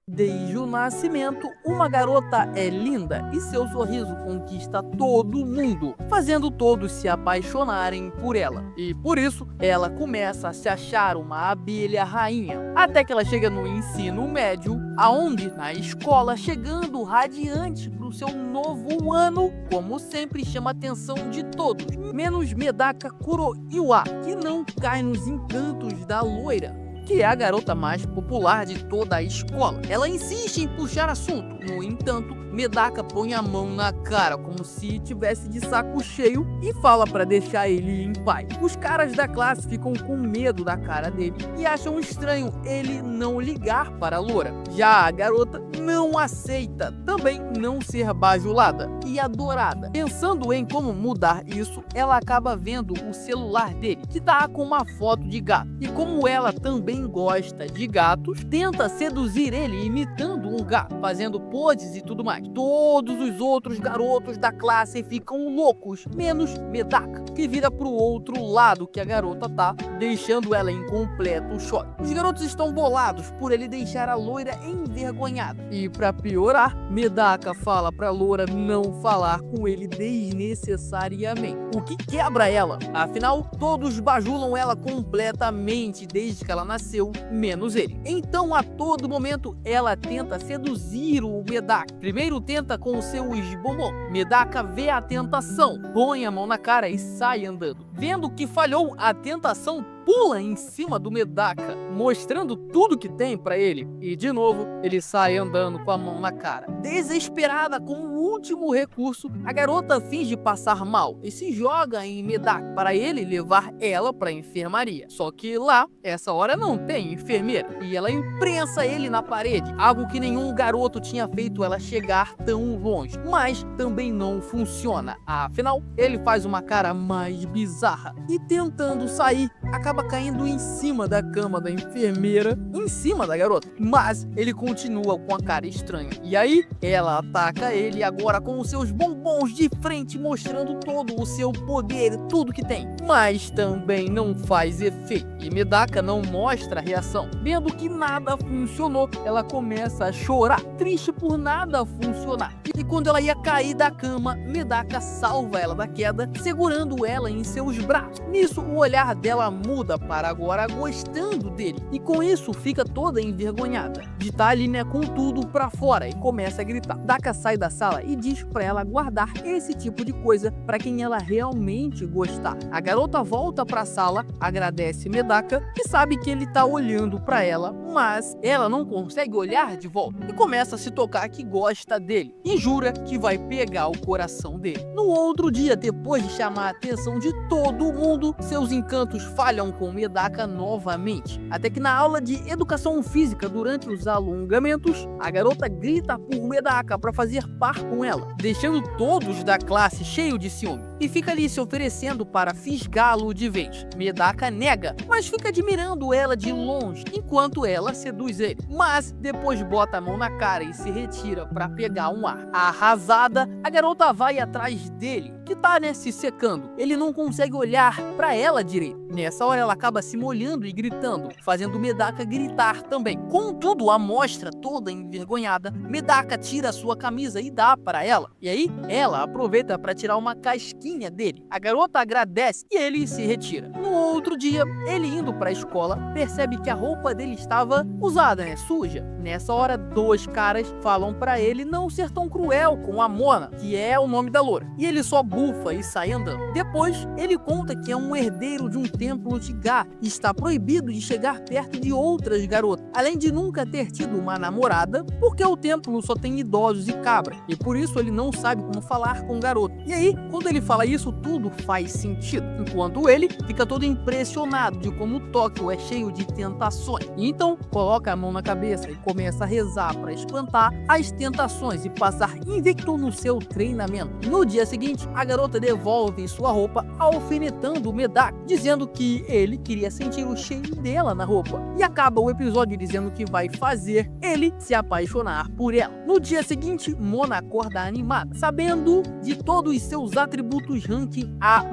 Desde o nascimento, uma garota é linda e seu sorriso conquista todo mundo, fazendo todos se apaixonarem por ela. E por isso, ela começa a se achar uma abelha rainha, até que ela chega no ensino médio, aonde na escola, chegando radiante para o seu novo ano, como sempre chama a atenção de todos, menos Medaka Kuroiwa, que não cai nos encantos da loira, que é a garota mais popular de toda a escola. Ela insiste em puxar assunto, no entanto, Medaka põe a mão na cara como se tivesse de saco cheio e fala para deixar ele em paz. Os caras da classe ficam com medo da cara dele e acham estranho ele não ligar para a loura. Já a garota não aceita também não ser bajulada e adorada. Pensando em como mudar isso, ela acaba vendo o celular dele, que tá com uma foto de gato. E como ela também gosta de gatos, tenta seduzir ele imitando um gato, fazendo poses e tudo mais. Todos os outros garotos da classe ficam loucos, menos Medaka, que vira pro outro lado que a garota tá, deixando ela em completo choque. Os garotos estão bolados por ele deixar a loira envergonhada. E pra piorar, Medaka fala pra loura não falar com ele desnecessariamente, o que quebra ela. Afinal, todos bajulam ela completamente desde que ela nasceu, menos ele. Então, a todo momento, ela tenta seduzir o Medaka. Primeiro tenta com os seus bombom. Medaka vê a tentação, põe a mão na cara e sai andando. Vendo que falhou, a tentação pula em cima do Medaka, mostrando tudo que tem pra ele. E de novo, ele sai andando com a mão na cara. Desesperada com o último recurso, a garota finge passar mal e se joga em Medaka para ele levar ela pra enfermaria. Só que lá, essa hora não tem enfermeira e ela imprensa ele na parede, algo que nenhum garoto tinha feito ela chegar tão longe. Mas também não funciona. Afinal, ele faz uma cara mais bizarra e tentando sair, acaba caindo em cima da cama da enfermeira, em cima da garota. Mas ele continua com a cara estranha. E aí, ela ataca ele agora com os seus bombons de frente, mostrando todo o seu poder, tudo que tem. Mas também não faz efeito. E Medaka não mostra reação. Vendo que nada funcionou, ela começa a chorar, triste por nada funcionar. E quando ela ia cair da cama, Medaka salva ela da queda, segurando ela em seus braços. Nisso, o olhar dela muda para agora gostando dele, e com isso fica toda envergonhada de estar ali, né, com tudo pra fora, e começa a gritar. Daka sai da sala e diz pra ela guardar esse tipo de coisa pra quem ela realmente gostar. A garota volta pra sala, agradece Medaka e sabe que ele tá olhando pra ela, mas ela não consegue olhar de volta e começa a se tocar que gosta dele e jura que vai pegar o coração dele. No outro dia, depois de chamar a atenção de todo mundo, seus encantos falham com Medaka novamente, até que na aula de educação física, durante os alongamentos, a garota grita por Medaka para fazer par com ela, deixando todos da classe cheio de ciúme, e fica ali se oferecendo para fisgá-lo de vez. Medaka nega, mas fica admirando ela de longe, enquanto ela seduz ele, mas depois bota a mão na cara e se retira para pegar um ar. Arrasada, a garota vai atrás dele, que tá, né, se secando. Ele não consegue olhar para ela direito. Nessa hora ela acaba se molhando e gritando, fazendo Medaka gritar também. Contudo, a mostra toda envergonhada, Medaka tira a sua camisa e dá para ela. E aí, ela aproveita para tirar uma casquinha dele. A garota agradece e ele se retira. No outro dia, ele indo para a escola, percebe que a roupa dele estava usada, né, suja. Nessa hora, dois caras falam para ele não ser tão cruel com a Mona, que é o nome da loura. E ele só bufa e sai andando. Depois, ele conta que é um herdeiro de um templo de Ga e está proibido de chegar perto de outras garotas, além de nunca ter tido uma namorada, porque o templo só tem idosos e cabras, e por isso ele não sabe como falar com garoto. E aí, quando ele fala isso, tudo faz sentido, enquanto ele fica todo impressionado de como Tóquio é cheio de tentações. E então, coloca a mão na cabeça e começa a rezar para espantar as tentações e passar invicto no seu treinamento. No dia seguinte, a a garota devolve sua roupa, alfinetando o Medaka, dizendo que ele queria sentir o cheiro dela na roupa. E acaba o episódio dizendo que vai fazer ele se apaixonar por ela. No dia seguinte, Mona acorda animada, sabendo de todos os seus atributos ranking A+,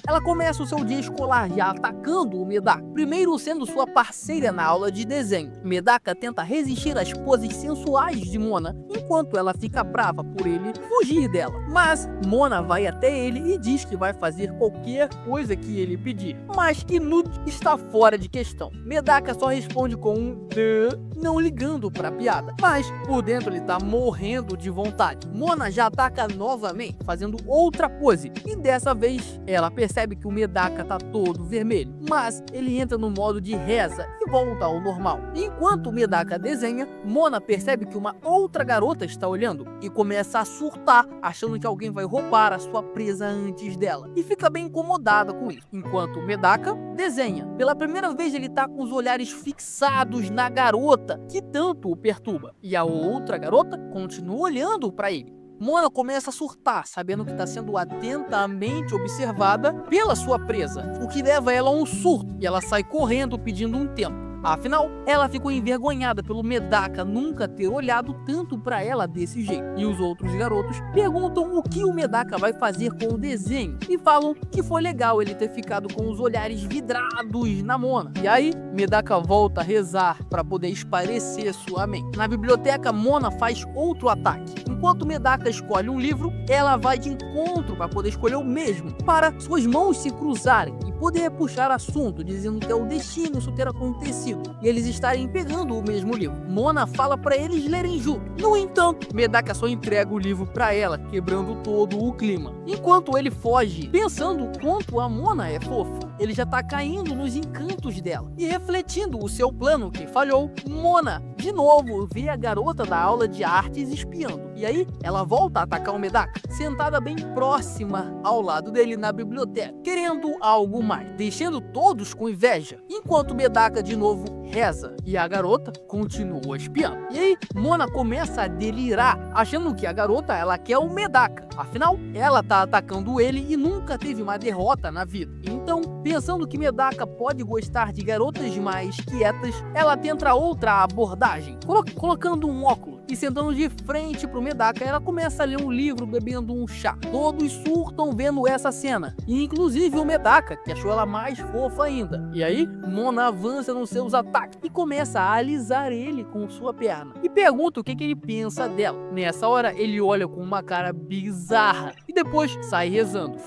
ela começa o seu dia escolar já atacando o Medaka, primeiro sendo sua parceira na aula de desenho. Medaka tenta resistir às poses sensuais de Mona, enquanto ela fica brava por ele fugir dela. Mas Mona vai até ele e diz que vai fazer qualquer coisa que ele pedir, mas que nude está fora de questão. Medaka só responde com um "duh", não ligando pra piada, mas por dentro ele tá morrendo de vontade. Mona já ataca novamente, fazendo outra pose, e dessa vez ela percebe que o Medaka tá todo vermelho, mas ele entra no modo de reza e volta ao normal. Enquanto o Medaka desenha, Mona percebe que uma outra garota está olhando e começa a surtar, achando que alguém vai roubar a sua presa antes dela, e fica bem incomodada com isso. Enquanto o Medaka desenha, pela primeira vez ele tá com os olhares fixados na garota que tanto o perturba, e a outra garota continua olhando para ele. Mona começa a surtar, sabendo que está sendo atentamente observada pela sua presa, o que leva ela a um surto, e ela sai correndo pedindo um tempo. Afinal, ela ficou envergonhada pelo Medaka nunca ter olhado tanto pra ela desse jeito. E os outros garotos perguntam o que o Medaka vai fazer com o desenho e falam que foi legal ele ter ficado com os olhares vidrados na Mona. E aí, Medaka volta a rezar para poder esparecer sua mente. Na biblioteca, Mona faz outro ataque. Enquanto Medaka escolhe um livro, ela vai de encontro para poder escolher o mesmo, para suas mãos se cruzarem e poder puxar assunto, dizendo que é o destino isso ter acontecido e eles estarem pegando o mesmo livro. Mona fala para eles lerem junto. No entanto, Medaka só entrega o livro para ela, quebrando todo o clima. Enquanto ele foge, pensando o quanto a Mona é fofa, ele já tá caindo nos encantos dela. E refletindo o seu plano que falhou, Mona, de novo, vê a garota da aula de artes espiando. E aí, ela volta a atacar o Medaka, sentada bem próxima ao lado dele na biblioteca, querendo algo mais, deixando todos com inveja. Enquanto Medaka de novo reza e a garota continua espiando. E aí, Mona começa a delirar, achando que a garota ela quer o Medaka. Afinal, ela tá atacando ele e nunca teve uma derrota na vida. Então, pensando que Medaka pode gostar de garotas mais quietas, ela tenta outra abordagem, colocando um óculos e sentando de frente pro Medaka, ela começa a ler um livro bebendo um chá. Todos surtam vendo essa cena, e inclusive o Medaka, que achou ela mais fofa ainda. E aí, Mona avança nos seus ataques e começa a alisar ele com sua perna e pergunta o que ele pensa dela. Nessa hora, ele olha com uma cara bizarra e depois sai rezando.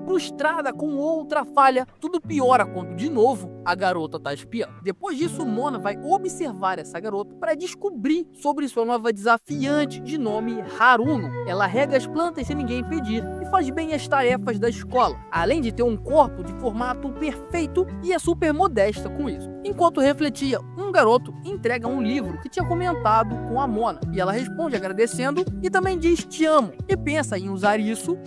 Frustrada com outra falha, tudo piora quando, de novo, a garota tá espiando. Depois disso, Mona vai observar essa garota para descobrir sobre sua nova desafiante de nome Haruno. Ela rega as plantas sem ninguém pedir e faz bem as tarefas da escola, além de ter um corpo de formato perfeito e é super modesta com isso. Enquanto refletia, um garoto entrega um livro que tinha comentado com a Mona e ela responde agradecendo e também diz "te amo" e pensa em usar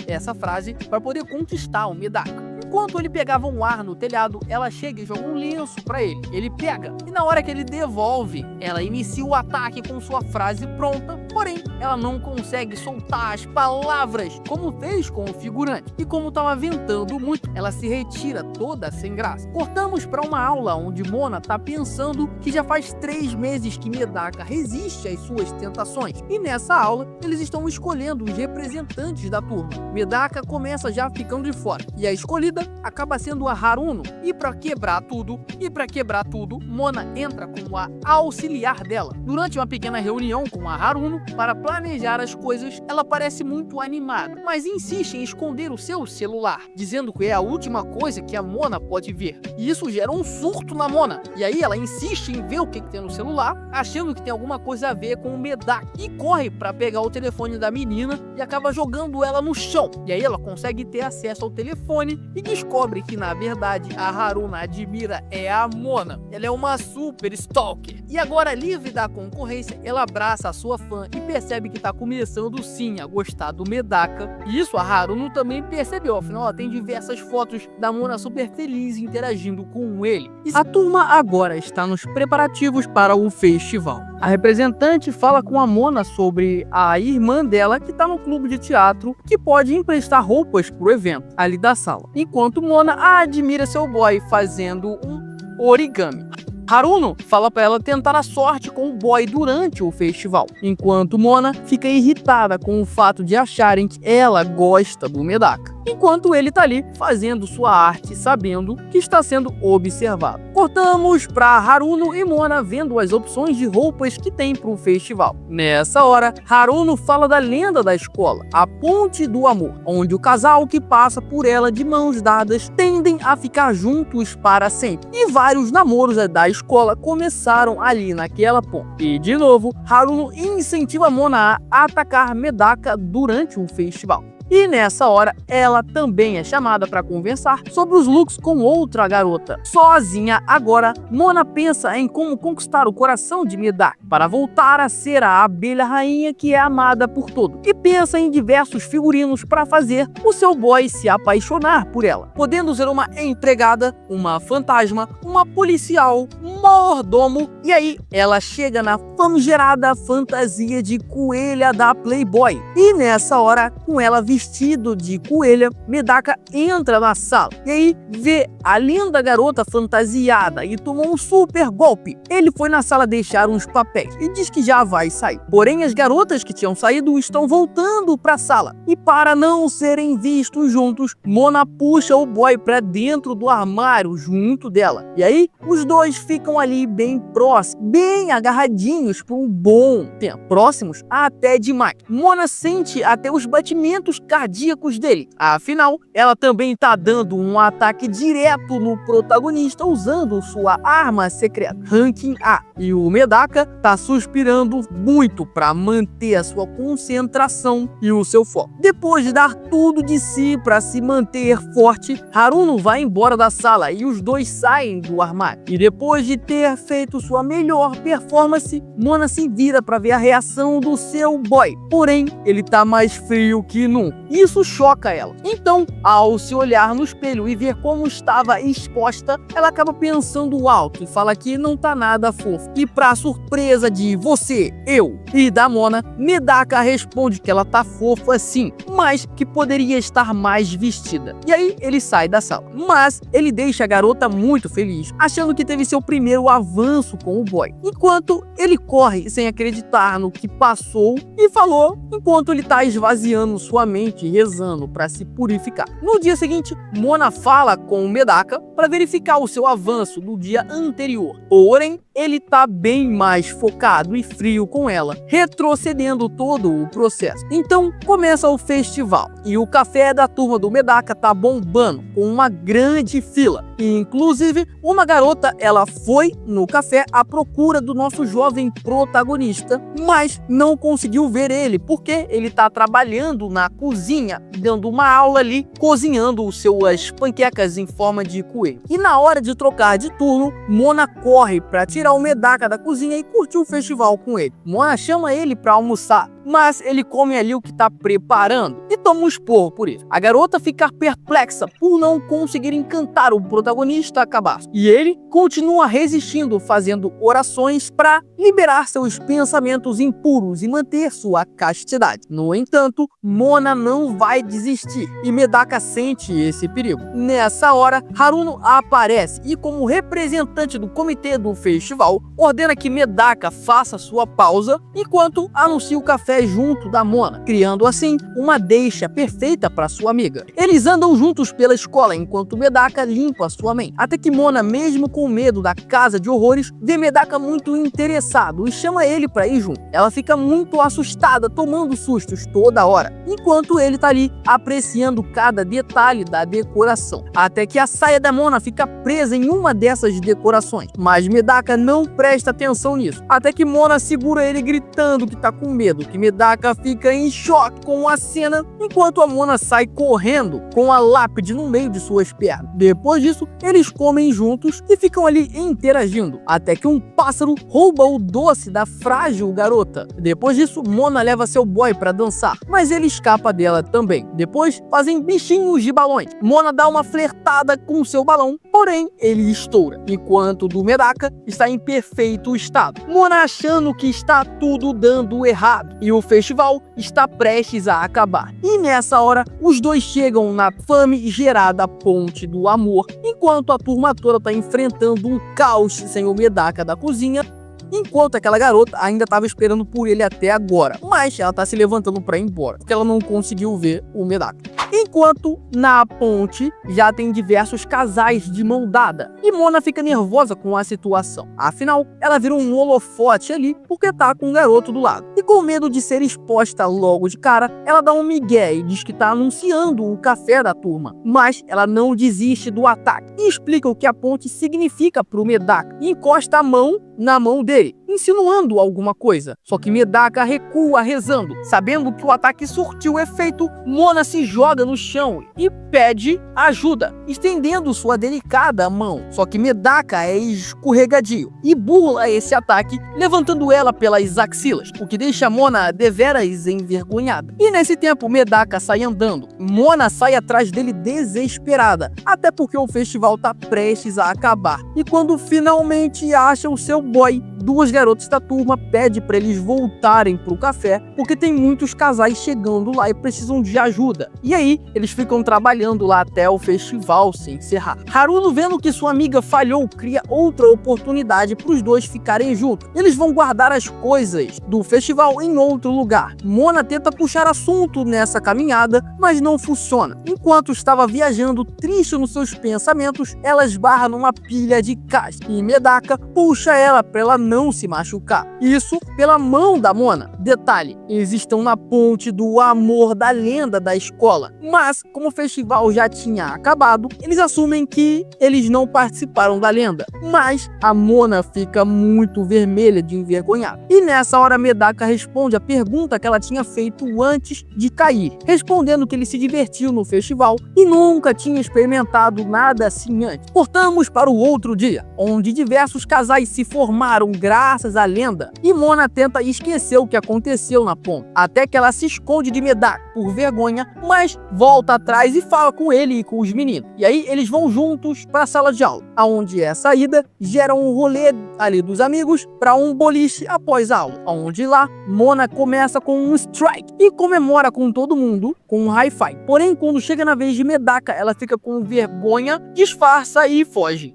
essa frase, para poder conquistar o Medaka. Enquanto ele pegava um ar no telhado, ela chega e joga um lenço pra ele. Ele pega, e na hora que ele devolve, ela inicia o ataque com sua frase pronta, porém, ela não consegue soltar as palavras, como fez com o figurante. E como estava ventando muito, ela se retira toda sem graça. Cortamos para uma aula onde Mona tá pensando que já faz 3 meses que Medaka resiste às suas tentações. E nessa aula, eles estão escolhendo os representantes da turma. Medaka começa já ficando de fora, e a escolhida acaba sendo a Haruno. E para quebrar tudo, Mona entra como a auxiliar dela. Durante uma pequena reunião com a Haruno para planejar as coisas, ela parece muito animada, mas insiste em esconder o seu celular, dizendo que é a última coisa que a Mona pode ver. E isso gera um surto na Mona. E aí ela insiste em ver o que tem no celular, achando que tem alguma coisa a ver com o Medaka, e corre para pegar o telefone da menina e acaba jogando ela no chão. E aí ela consegue ter acesso ao telefone e descobre que na verdade a Haruna admira é a Mona. Ela é uma super stalker. E agora, livre da concorrência, ela abraça a sua fã e percebe que tá começando sim a gostar do Medaka. E isso a Haruna também percebeu, afinal ela tem diversas fotos da Mona super feliz interagindo com ele. E a turma agora está nos preparativos para o festival. A representante fala com a Mona sobre a irmã dela que está no clube de teatro, que pode emprestar roupas pro evento ali da sala, enquanto Mona admira seu boy fazendo um origami. Haruno fala para ela tentar a sorte com o boy durante o festival, enquanto Mona fica irritada com o fato de acharem que ela gosta do Medaka, enquanto ele tá ali fazendo sua arte sabendo que está sendo observado. Cortamos para Haruno e Mona vendo as opções de roupas que tem para o festival. Nessa hora, Haruno fala da lenda da escola, a Ponte do Amor, onde o casal que passa por ela de mãos dadas tendem a ficar juntos para sempre. E vários namoros da escola começaram ali naquela ponte. E de novo, Haruno incentiva Mona a atacar Medaka durante o festival. E nessa hora, ela também é chamada para conversar sobre os looks com outra garota. Sozinha agora, Mona pensa em como conquistar o coração de Medaka para voltar a ser a abelha rainha que é amada por todos. E pensa em diversos figurinos para fazer o seu boy se apaixonar por ela, podendo ser uma empregada, uma fantasma, uma policial, um mordomo. E aí, ela chega na famigerada fantasia de coelha da Playboy. E nessa hora, com ela vestido de coelha, Medaka entra na sala e aí vê a linda garota fantasiada e tomou um super golpe. Ele foi na sala deixar uns papéis e diz que já vai sair. Porém, as garotas que tinham saído estão voltando para a sala e para não serem vistos juntos, Mona puxa o boy para dentro do armário junto dela. E aí, os dois ficam ali bem próximos, bem agarradinhos por um bom tempo. Próximos até demais. Mona sente até os batimentos cardíacos dele. Afinal, ela também tá dando um ataque direto no protagonista usando sua arma secreta, ranking A. E o Medaka tá suspirando muito para manter a sua concentração e o seu foco. Depois de dar tudo de si para se manter forte, Haruno vai embora da sala e os dois saem do armário. E depois de ter feito sua melhor performance, Mona se vira para ver a reação do seu boy. Porém, ele tá mais frio que nunca. Isso choca ela. Então, ao se olhar no espelho e ver como estava exposta, ela acaba pensando alto e fala que não tá nada fofo. E pra surpresa de você, eu e da Mona, Medaka responde que ela tá fofa sim, mas que poderia estar mais vestida. E aí ele sai da sala. Mas ele deixa a garota muito feliz, achando que teve seu primeiro avanço com o boy. Enquanto ele corre sem acreditar no que passou e falou enquanto ele tá esvaziando sua mente e rezando para se purificar. No dia seguinte, Mona fala com o Medaka para verificar o seu avanço do dia anterior. Porém, ele tá bem mais focado e frio com ela, retrocedendo todo o processo. Então, começa o festival e o café da turma do Medaka tá bombando, com uma grande fila. E, inclusive, uma garota, ela foi no café à procura do nosso jovem protagonista, mas não conseguiu ver ele, porque ele tá trabalhando na cozinha, dando uma aula ali, cozinhando suas panquecas em forma de coelho. E na hora de trocar de turno, Mona corre para tirar o Medaka da cozinha e curtir o festival com ele. Mona chama ele para almoçar, mas ele come ali o que tá preparando e toma um esporro por isso. A garota fica perplexa por não conseguir encantar o protagonista a cabaço. E ele continua resistindo, fazendo orações para liberar seus pensamentos impuros e manter sua castidade. No entanto, Mona não vai desistir e Medaka sente esse perigo. Nessa hora, Haruno aparece e, como representante do comitê do festival, ordena que Medaka faça sua pausa enquanto anuncia o café junto da Mona, criando assim uma deixa perfeita para sua amiga. Eles andam juntos pela escola enquanto Medaka limpa sua mente, até que Mona, mesmo com medo da casa de horrores, vê Medaka muito interessado e chama ele para ir junto. Ela fica muito assustada, tomando sustos toda hora, enquanto ele tá ali apreciando cada detalhe da decoração, até que a saia da Mona fica presa em uma dessas decorações, mas Medaka não presta atenção nisso, até que Mona segura ele gritando que tá com medo, que Medaka fica em choque com a cena, enquanto a Mona sai correndo com a lápide no meio de suas pernas. Depois disso, eles comem juntos e ficam ali interagindo, até que um pássaro rouba o doce da frágil garota. Depois disso, Mona leva seu boy pra dançar, mas ele escapa dela também. Depois, fazem bichinhos de balões. Mona dá uma flertada com seu balão, porém, ele estoura, enquanto o do Medaka está em perfeito estado. Mona achando que está tudo dando errado, e o festival está prestes a acabar. E nessa hora, os dois chegam na famigerada Ponte do Amor, enquanto a turma toda está enfrentando um caos sem o Medaka da cozinha, enquanto aquela garota ainda estava esperando por ele até agora, mas ela está se levantando para ir embora, porque ela não conseguiu ver o Medaka. Enquanto na ponte já tem diversos casais de mão dada, e Mona fica nervosa com a situação. Afinal, ela vira um holofote ali porque tá com um garoto do lado. E com medo de ser exposta logo de cara, ela dá um migué e diz que tá anunciando o café da turma. Mas ela não desiste do ataque e explica o que a ponte significa pro Medaka e encosta a mão na mão dele, insinuando alguma coisa. Só que Medaka recua rezando. Sabendo que o ataque surtiu efeito, Mona se joga no chão e pede ajuda, estendendo sua delicada mão. Só que Medaka é escorregadio e burla esse ataque, levantando ela pelas axilas, o que deixa Mona deveras envergonhada. E nesse tempo, Medaka sai andando. Mona sai atrás dele desesperada, até porque o festival tá prestes a acabar. E quando finalmente acha o seu boy, duas garotas da turma pedem para eles voltarem pro café, porque tem muitos casais chegando lá e precisam de ajuda. E aí, eles ficam trabalhando lá até o festival se encerrar. Haruno, vendo que sua amiga falhou, cria outra oportunidade para os dois ficarem juntos. Eles vão guardar as coisas do festival em outro lugar. Mona tenta puxar assunto nessa caminhada, mas não funciona. Enquanto estava viajando triste nos seus pensamentos, ela esbarra numa pilha de caixa e Medaka puxa ela para ela não se machucar. Isso pela mão da Mona. Detalhe, eles estão na ponte do amor da lenda da escola, mas como o festival já tinha acabado, eles assumem que eles não participaram da lenda. Mas a Mona fica muito vermelha de envergonhada. E nessa hora Medaka responde a pergunta que ela tinha feito antes de cair, respondendo que ele se divertiu no festival e nunca tinha experimentado nada assim antes. Cortamos para o outro dia, onde diversos casais se formaram graças à lenda, e Mona tenta esquecer o que aconteceu na ponte, até que ela se esconde de Medaka por vergonha, mas volta atrás e fala com ele e com os meninos. E aí eles vão juntos para a sala de aula, aonde a saída gera um rolê ali dos amigos para um boliche após a aula, onde lá Mona começa com um strike e comemora com todo mundo com um hi-fi. Porém, quando chega na vez de Medaka, ela fica com vergonha, disfarça e foge.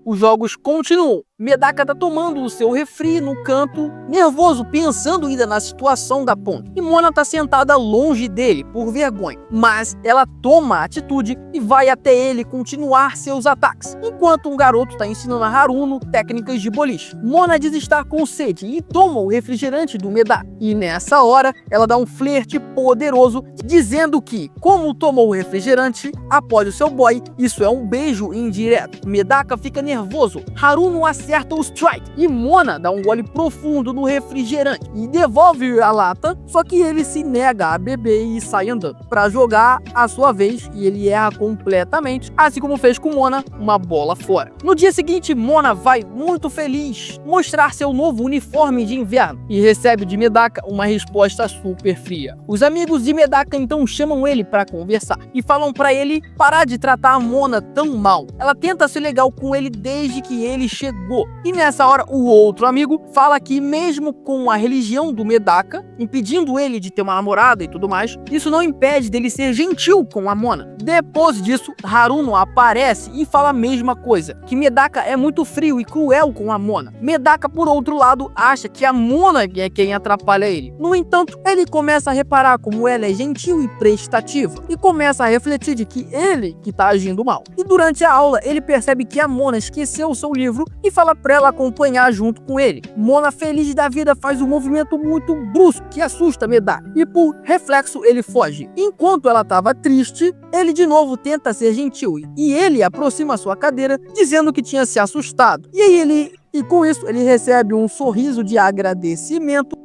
Os jogos continuam. Medaka tá tomando o seu refri no canto, nervoso, pensando ainda na situação da ponte. E Mona tá sentada longe dele, por vergonha. Mas ela toma a atitude e vai até ele continuar seus ataques, enquanto um garoto tá ensinando a Haruno técnicas de boliche. Mona diz estar com sede e toma o refrigerante do Medaka. E nessa hora, ela dá um flerte poderoso, dizendo que, como tomou o refrigerante após o seu boy, isso é um beijo indireto. Medaka fica nervoso. Haruno acerta o strike e Mona dá um gole profundo no refrigerante e devolve a lata, só que ele se nega a beber e sai andando para jogar a sua vez, e ele erra completamente, assim como fez com Mona, uma bola fora. No dia seguinte, Mona vai muito feliz mostrar seu novo uniforme de inverno e recebe de Medaka uma resposta super fria. Os amigos de Medaka então chamam ele para conversar e falam para ele parar de tratar a Mona tão mal. Ela tenta ser legal com ele desde que ele chegou. E nessa hora, o outro amigo fala que mesmo com a religião do Medaka, impedindo ele de ter uma namorada e tudo mais, isso não impede dele ser gentil com a Mona. Depois disso, Haruno aparece e fala a mesma coisa, que Medaka é muito frio e cruel com a Mona. Medaka, por outro lado, acha que a Mona é quem atrapalha ele. No entanto, ele começa a reparar como ela é gentil e prestativa, e começa a refletir de que ele que tá agindo mal. E durante a aula, ele percebe que a Mona esqueceu o seu livro e fala pra ela acompanhar junto com ele. Mona, feliz da vida, faz um movimento muito brusco que assusta Medaka, e por reflexo ele foge. Enquanto ela estava triste, ele de novo tenta ser gentil e ele aproxima sua cadeira dizendo que tinha se assustado. E com isso ele recebe um sorriso de agradecimento.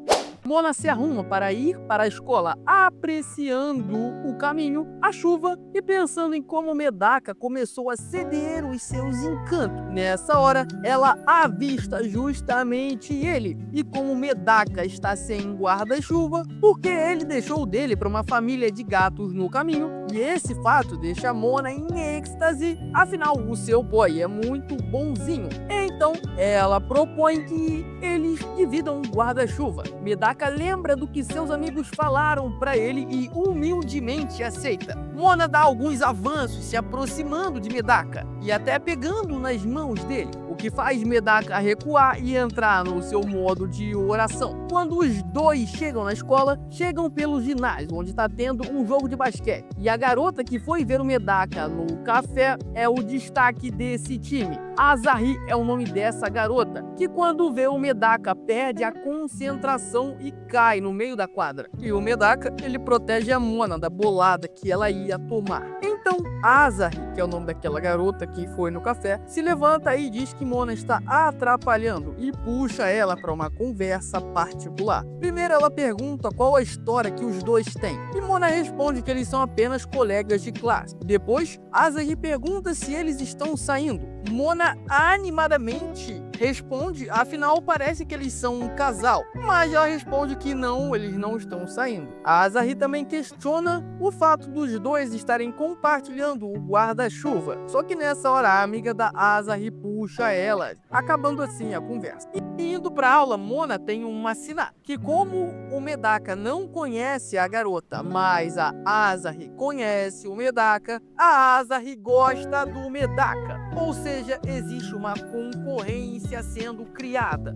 Mona se arruma para ir para a escola, apreciando o caminho, a chuva e pensando em como Medaka começou a ceder os seus encantos. Nessa hora, ela avista justamente ele, e como Medaka está sem guarda-chuva, porque ele deixou dele para uma família de gatos no caminho, e esse fato deixa Mona em êxtase, afinal o seu boy é muito bonzinho. Então, ela propõe que eles dividam um guarda-chuva. Medaka lembra do que seus amigos falaram para ele e humildemente aceita. Mona dá alguns avanços, se aproximando de Medaka e até pegando nas mãos dele, o que faz Medaka recuar e entrar no seu modo de oração. Quando os dois chegam na escola, chegam pelo ginásio, onde está tendo um jogo de basquete. E a garota que foi ver o Medaka no café é o destaque desse time. Asahi é o nome dessa garota, que quando vê o Medaka perde a concentração e cai no meio da quadra. E o Medaka, ele protege a Mona da bolada que ela ia tomar. Então, Asahi, que é o nome daquela garota que foi no café, se levanta e diz que Mona está atrapalhando e puxa ela para uma conversa particular. Primeiro ela pergunta qual a história que os dois têm, e Mona responde que eles são apenas colegas de classe. Depois, Asahi pergunta se eles estão saindo. Mona animadamente responde, afinal parece que eles são um casal, mas ela responde que não, eles não estão saindo. A Asahi também questiona o fato dos dois estarem compartilhando o guarda-chuva, só que nessa hora a amiga da Asahi puxa ela, acabando assim a conversa. E indo pra aula, Mona tem uma sina, que como o Medaka não conhece a garota, mas a Asahi conhece o Medaka, a Asahi gosta do Medaka, ou seja, existe uma concorrência sendo criada.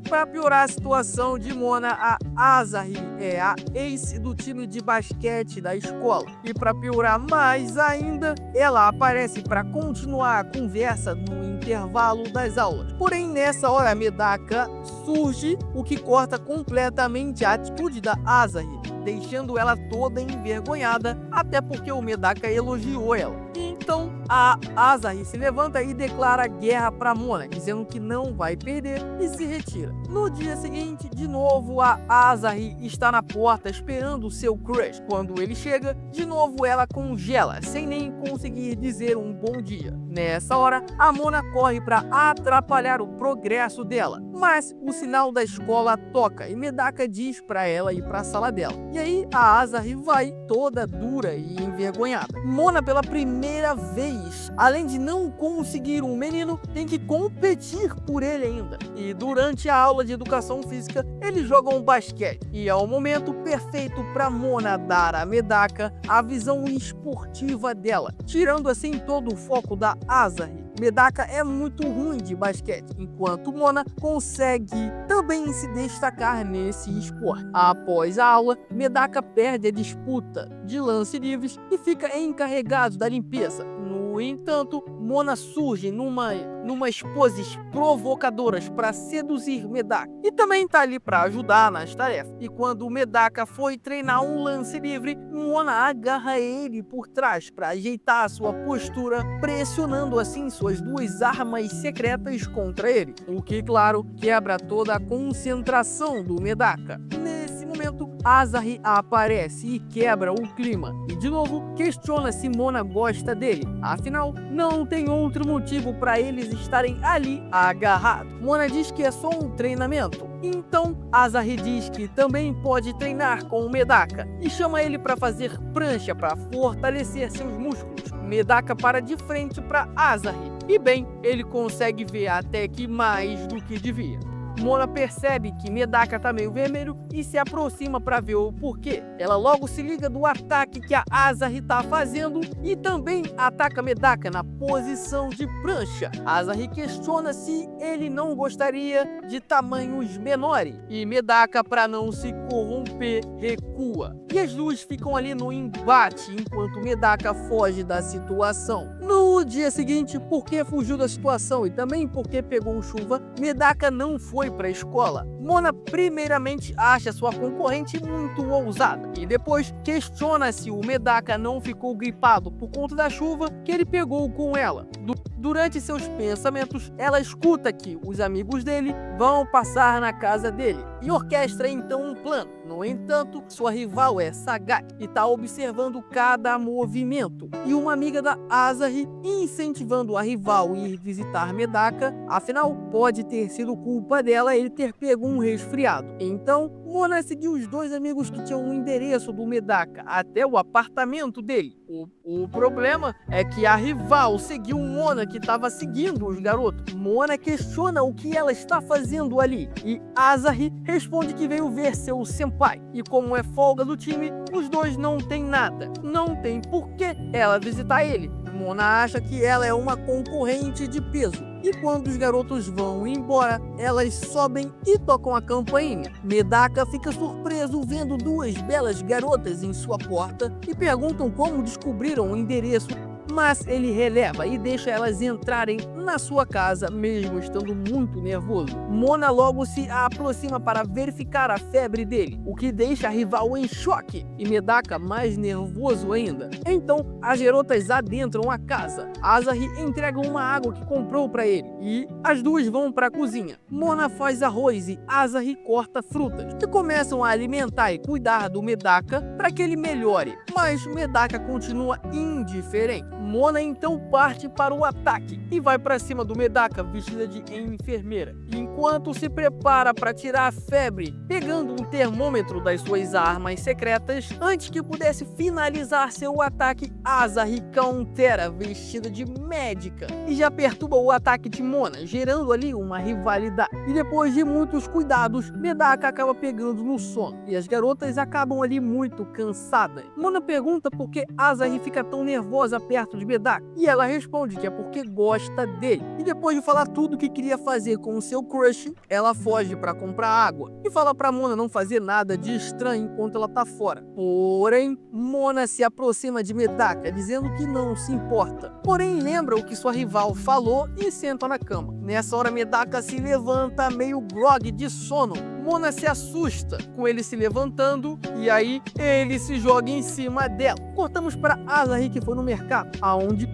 Para piorar a situação de Mona, a Asahi é a ace do time de basquete da escola. E para piorar mais ainda, ela aparece para continuar a conversa no intervalo das aulas. Porém, nessa hora, Medaka surge, o que corta completamente a atitude da Asahi, deixando ela toda envergonhada, até porque o Medaka elogiou ela. Então, a Asahi se levanta e declara guerra para Mona, dizendo que não vai perder e se retira. No dia seguinte, de novo, a Asahi está na porta esperando o seu crush. Quando ele chega, de novo ela congela, sem nem conseguir dizer um bom dia. Nessa hora, a Mona corre para atrapalhar o progresso dela, mas o sinal da escola toca e Medaka diz para ela ir para a sala dela. E aí, a Asahi vai toda dura e envergonhada. Mona, pela primeira vez, além de não conseguir um menino, tem que competir por ele ainda. E durante a aula de educação física, eles jogam basquete. E é o momento perfeito para Mona dar a Medaka a visão esportiva dela, tirando assim todo o foco da Asahi. Medaka é muito ruim de basquete, enquanto Mona consegue também se destacar nesse esporte. Após a aula, Medaka perde a disputa de lance livres e fica encarregado da limpeza. No entanto, Mona surge numas poses provocadoras para seduzir Medaka e também tá ali para ajudar nas tarefas. E quando Medaka foi treinar um lance livre, Mona agarra ele por trás para ajeitar a sua postura, pressionando assim suas duas armas secretas contra ele, o que, claro, quebra toda a concentração do Medaka. Nesse momento, Asahi aparece e quebra o clima, e de novo questiona se Mona gosta dele, afinal não tem outro motivo para eles estarem ali agarrados. Mona diz que é só um treinamento, então Asahi diz que também pode treinar com o Medaka e chama ele para fazer prancha para fortalecer seus músculos. Medaka para de frente para Asahi e bem, ele consegue ver até que mais do que devia. Mona percebe que Medaka tá meio vermelho e se aproxima para ver o porquê. Ela logo se liga do ataque que a Asahi tá fazendo e também ataca Medaka na posição de prancha. Asahi questiona se ele não gostaria de tamanhos menores e Medaka, para não se corromper, recua. E as duas ficam ali no embate enquanto Medaka foge da situação. No dia seguinte, porque fugiu da situação e também porque pegou chuva, Medaka não foi para a escola. Mona primeiramente acha sua concorrente muito ousada e depois questiona se o Medaka não ficou gripado por conta da chuva que ele pegou com ela. Durante seus pensamentos, ela escuta que os amigos dele vão passar na casa dele e orquestra então um plano. No entanto, sua rival é sagaz e está observando cada movimento. E uma amiga da Asahi incentivando a rival a ir visitar Medaka, afinal, pode ter sido culpa dela ele ter pego um resfriado. Então, Mona seguiu os dois amigos que tinham o endereço do Medaka até o apartamento dele. O problema é que a rival seguiu Mona, que estava seguindo os garotos. Mona questiona o que ela está fazendo ali e Asahi responde que veio ver seu senpai. E como é folga do time, os dois não têm nada. Não tem por que ela visitar ele. Mona acha que ela é uma concorrente de peso. E quando os garotos vão embora, elas sobem e tocam a campainha. Medaka fica surpreso vendo duas belas garotas em sua porta e perguntam como descobriram o endereço, mas ele releva e deixa elas entrarem na sua casa, mesmo estando muito nervoso. Mona logo se aproxima para verificar a febre dele, o que deixa a rival em choque e Medaka mais nervoso ainda. Então, as garotas adentram a casa. Asahi entrega uma água que comprou para ele e as duas vão para a cozinha. Mona faz arroz e Asahi corta frutas e começam a alimentar e cuidar do Medaka para que ele melhore, mas Medaka continua indiferente. Mona então parte para o ataque e vai para cima do Medaka vestida de enfermeira, enquanto se prepara para tirar a febre, pegando um termômetro das suas armas secretas. Antes que pudesse finalizar seu ataque, Asahi countera vestida de médica e já perturba o ataque de Mona, gerando ali uma rivalidade. E depois de muitos cuidados, Medaka acaba pegando no sono e as garotas acabam ali muito cansadas. Mona pergunta por que Asahi fica tão nervosa perto de Medaka e ela responde que é porque gosta dele. E depois de falar tudo o que queria fazer com o seu crush, ela foge para comprar água e fala para Mona não fazer nada de estranho enquanto ela tá fora. Porém, Mona se aproxima de Medaka dizendo que não se importa. Porém, lembra o que sua rival falou e senta na cama. Nessa hora, Medaka se levanta meio grog de sono. Mona se assusta com ele se levantando e aí ele se joga em cima dela. Cortamos para Asahi, que foi no mercado, onde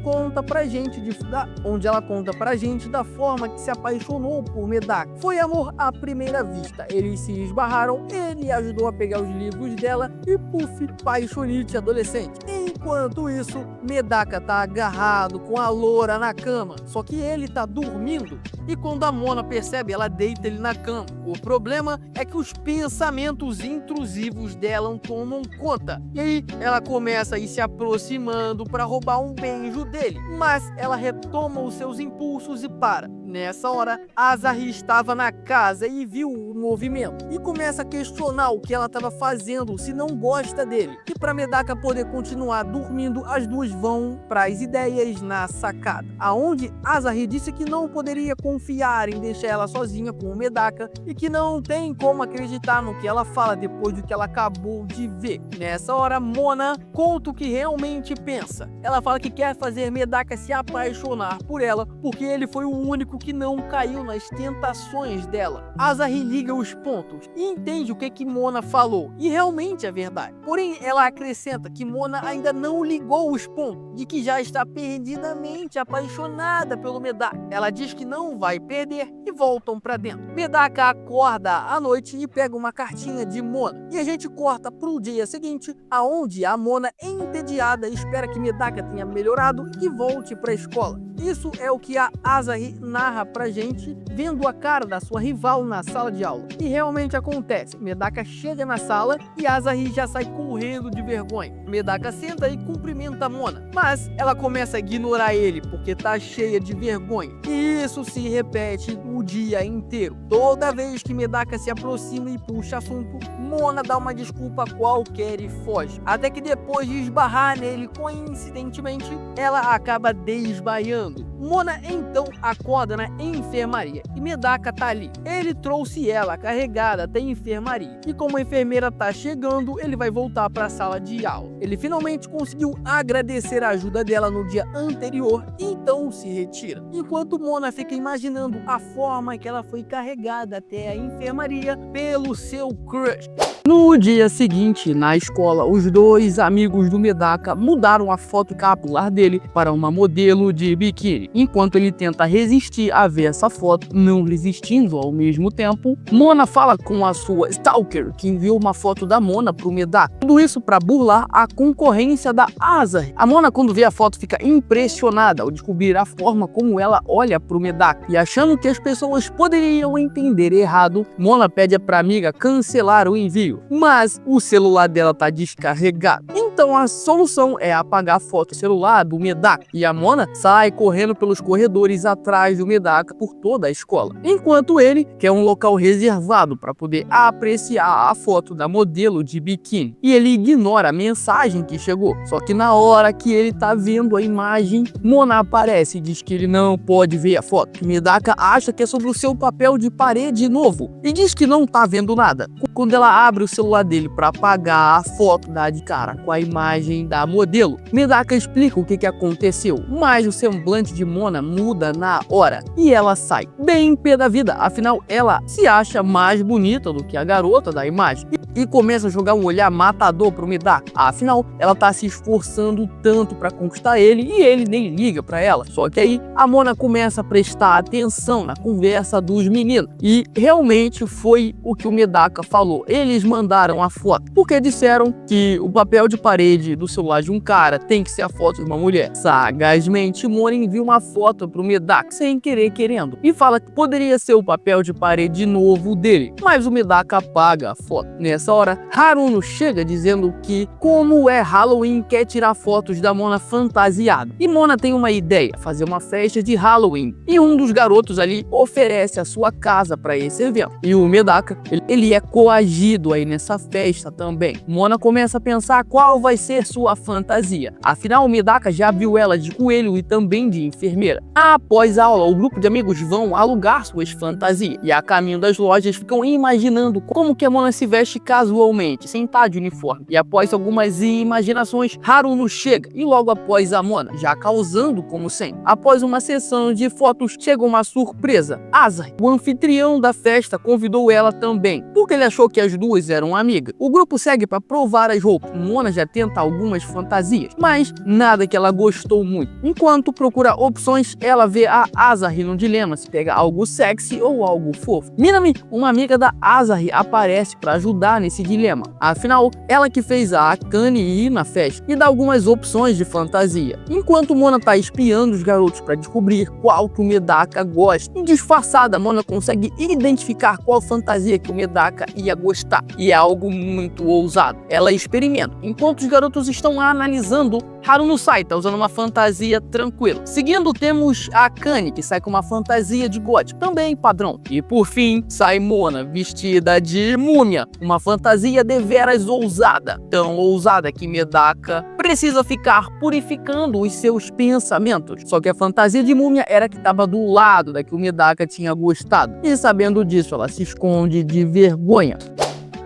ela conta pra gente da forma que se apaixonou por Medaka. Foi amor à primeira vista. Eles se esbarraram, ele ajudou a pegar os livros dela e puff, paixonite adolescente. Enquanto isso, Medaka tá agarrado com a loura na cama, só que ele tá dormindo. E quando a Mona percebe, ela deita ele na cama. O problema é que os pensamentos intrusivos dela tomam conta. E aí ela começa a ir se aproximando para roubar um beijo dele, mas ela retoma os seus impulsos e para. Nessa hora, Asahi estava na casa e viu o movimento e começa a questionar o que ela estava fazendo, se não gosta dele. E para Medaka poder continuar dormindo, as duas vão para as ideias na sacada, aonde Asahi disse que não poderia confiar em deixar ela sozinha com o Medaka e que não tem como acreditar no que ela fala depois do que ela acabou de ver. Nessa hora, Mona conta o que realmente pensa. Ela fala que quer fazer Medaka se apaixonar por ela porque ele foi o único que não caiu nas tentações dela. Asahi liga os pontos e entende o que Mona falou, e realmente é verdade. Porém, ela acrescenta que Mona ainda não ligou os pontos, de que já está perdidamente apaixonada pelo Medaka. Ela diz que não vai perder e voltam para dentro. Medaka acorda à noite e pega uma cartinha de Mona. E a gente corta pro dia seguinte, aonde a Mona, entediada, espera que Medaka tenha melhorado e volte para a escola. Isso é o que a Asahi narra pra gente, vendo a cara da sua rival na sala de aula. E realmente acontece. Medaka chega na sala e Asahi já sai correndo de vergonha. Medaka senta e cumprimenta a Mona, mas ela começa a ignorar ele porque tá cheia de vergonha. E isso se repete o dia inteiro. Toda vez que Medaka se aproxima e puxa assunto, Mona dá uma desculpa qualquer e foge. Até que depois de esbarrar nele, coincidentemente, ela acaba desmaiando. Mona então acorda na enfermaria e Medaka tá ali. Ele trouxe ela carregada até a enfermaria e como a enfermeira tá chegando, ele vai voltar para a sala de aula. Ele finalmente conseguiu agradecer a ajuda dela no dia anterior e então se retira. Enquanto Mona fica imaginando a forma que ela foi carregada até a enfermaria pelo seu crush. No dia seguinte, na escola, os dois amigos do Medaka mudaram a foto capilar dele para uma modelo de biquíni. Enquanto ele tenta resistir a ver essa foto, não resistindo ao mesmo tempo, Mona fala com a sua stalker, que enviou uma foto da Mona pro Medaka. Tudo isso para burlar a concorrência da Asahi. A Mona, quando vê a foto, fica impressionada ao descobrir a forma como ela olha pro Medaka. E achando que as pessoas poderiam entender errado, Mona pede pra amiga cancelar o envio. Mas o celular dela tá descarregado. Então a solução é apagar a foto do celular do Medaka. E a Mona sai correndo pelos corredores atrás do Medaka por toda a escola. Enquanto ele quer um local reservado para poder apreciar a foto da modelo de biquíni. E ele ignora a mensagem que chegou. Só que na hora que ele tá vendo a imagem, Mona aparece e diz que ele não pode ver a foto. Medaka acha que é sobre o seu papel de parede novo e diz que não tá vendo nada. Quando ela abre o celular dele para apagar a foto, dá de cara com a imagem da modelo. Medaka explica o que aconteceu, mas o semblante de Mona muda na hora e ela sai bem pé da vida. Afinal, ela se acha mais bonita do que a garota da imagem e começa a jogar um olhar matador pro Medaka. Afinal, ela tá se esforçando tanto para conquistar ele e ele nem liga para ela. Só que aí a Mona começa a prestar atenção na conversa dos meninos e realmente foi o que o Medaka falou. Eles mandaram a foto porque disseram que o papel de parede do celular de um cara tem que ser a foto de uma mulher. Sagazmente, Mona envia uma foto pro Medaka sem querer querendo e fala que poderia ser o papel de parede novo dele, mas o Medaka apaga a foto. Nessa hora, Haruno chega dizendo que, como é Halloween, quer tirar fotos da Mona fantasiada. E Mona tem uma ideia, fazer uma festa de Halloween. E um dos garotos ali oferece a sua casa para esse evento. E o Medaka, ele é coagido aí nessa festa também. Mona começa a pensar qual vai ser sua fantasia. Afinal, o Medaka já viu ela de coelho e também de enfermeira. Após a aula, o grupo de amigos vão alugar suas fantasias. E a caminho das lojas ficam imaginando como que a Mona se veste casualmente, sem estar de uniforme. E após algumas imaginações, Haruno chega e logo após a Mona, já causando como sempre. Após uma sessão de fotos, chega uma surpresa. Asahi, o anfitrião da festa, convidou ela também, porque ele achou que as duas eram amigas. O grupo segue para provar as roupas. Mona já tenta algumas fantasias, mas nada que ela gostou muito. Enquanto procura opções, ela vê a Asahi num dilema, se pega algo sexy ou algo fofo. Minami, uma amiga da Asahi, aparece para ajudar nesse dilema. Afinal, ela que fez a Akane ir na festa e dá algumas opções de fantasia. Enquanto Mona tá espiando os garotos para descobrir qual que o Medaka gosta. E disfarçada, Mona consegue identificar qual fantasia que o Medaka ia gostar. E é algo muito ousado. Ela experimenta. Enquanto os garotos estão analisando, Haruno sai, tá usando uma fantasia tranquila. Seguindo, temos a Akane, que sai com uma fantasia de gótico, também padrão. E por fim, sai Mona, vestida de múmia, uma fantasia deveras ousada. Tão ousada que Medaka precisa ficar purificando os seus pensamentos. Só que a fantasia de múmia era que estava do lado da que o Medaka tinha gostado. E sabendo disso, ela se esconde de vergonha.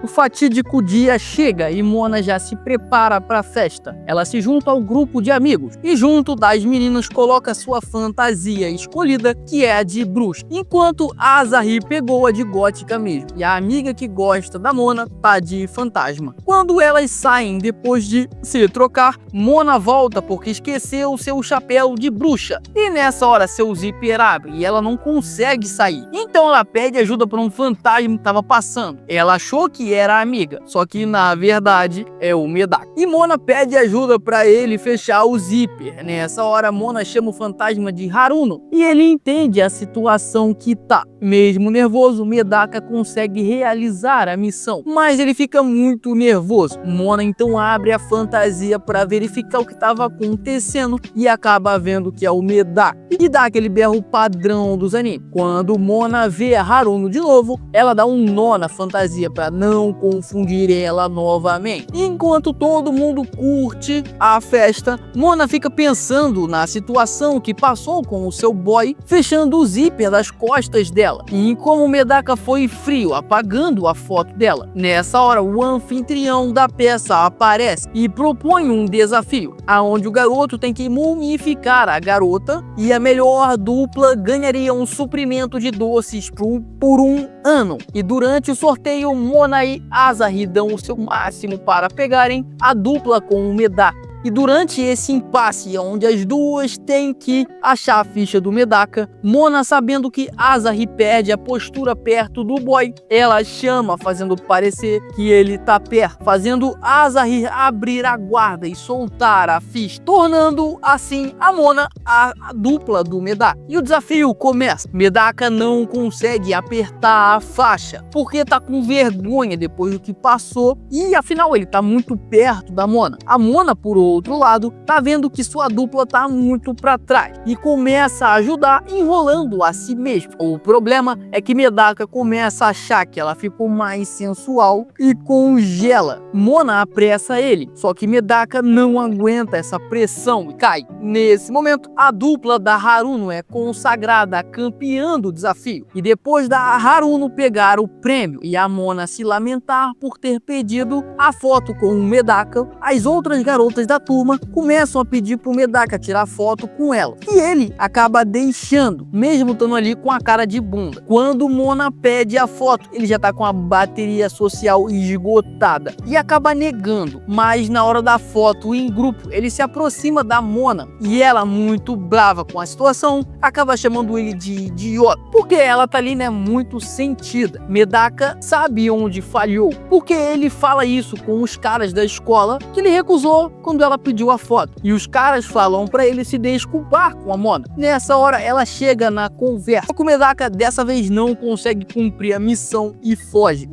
O fatídico dia chega e Mona já se prepara para a festa. Ela se junta ao grupo de amigos e junto das meninas coloca sua fantasia escolhida, que é a de bruxa, enquanto a Asahi pegou a de gótica mesmo. E a amiga que gosta da Mona tá de fantasma. Quando elas saem depois de se trocar, Mona volta porque esqueceu seu chapéu de bruxa. E nessa hora seu zíper abre e ela não consegue sair. Então ela pede ajuda para um fantasma que estava passando. Ela achou que era a amiga, só que na verdade é o Medaka. E Mona pede ajuda para ele fechar o zíper. Nessa hora Mona chama o fantasma de Haruno e ele entende a situação que tá. Mesmo nervoso, Medaka consegue realizar a missão, mas ele fica muito nervoso. Mona então abre a fantasia para verificar o que estava acontecendo e acaba vendo que é o Medaka e dá aquele berro padrão dos animes. Quando Mona vê a Haruno de novo, ela dá um nó na fantasia para não confundir ela novamente. Enquanto todo mundo curte a festa, Mona fica pensando na situação que passou com o seu boy, fechando o zíper das costas dela, e como o Medaka foi frio, apagando a foto dela. Nessa hora, o anfitrião da peça aparece e propõe um desafio. aonde o garoto tem que mumificar a garota e a melhor dupla ganharia um suprimento de doces por um ano. E durante o sorteio, Mona e Asahi dão o seu máximo para pegarem a dupla com o Medaka. E durante esse impasse, onde as duas têm que achar a ficha do Medaka, Mona, sabendo que Asahi perde a postura perto do boy, ela chama, fazendo parecer que ele tá perto, fazendo Asahi abrir a guarda e soltar a ficha, tornando assim a Mona a dupla do Medaka. E o desafio começa. Medaka não consegue apertar a faixa, porque tá com vergonha depois do que passou, e afinal ele tá muito perto da Mona. A Mona, por outro lado, tá vendo que sua dupla tá muito para trás e começa a ajudar enrolando a si mesmo. O problema é que Medaka começa a achar que ela ficou mais sensual e congela. Mona apressa ele, só que Medaka não aguenta essa pressão e cai. Nesse momento, a dupla da Haruno é consagrada campeã do desafio, e depois da Haruno pegar o prêmio e a Mona se lamentar por ter pedido a foto com o Medaka, as outras garotas da turma começam a pedir pro Medaka tirar foto com ela, e ele acaba deixando, mesmo estando ali com a cara de bunda. Quando Mona pede a foto, ele já tá com a bateria social esgotada e acaba negando, mas na hora da foto em grupo, ele se aproxima da Mona e ela, muito brava com a situação, acaba chamando ele de idiota, porque ela tá ali, né, muito sentida. Medaka sabe onde falhou, porque ele fala isso com os caras da escola que ele recusou quando ela pediu a foto, e os caras falam pra ele se desculpar com a Mona. Nessa hora ela chega na conversa, só que o Medaka dessa vez não consegue cumprir a missão e foge.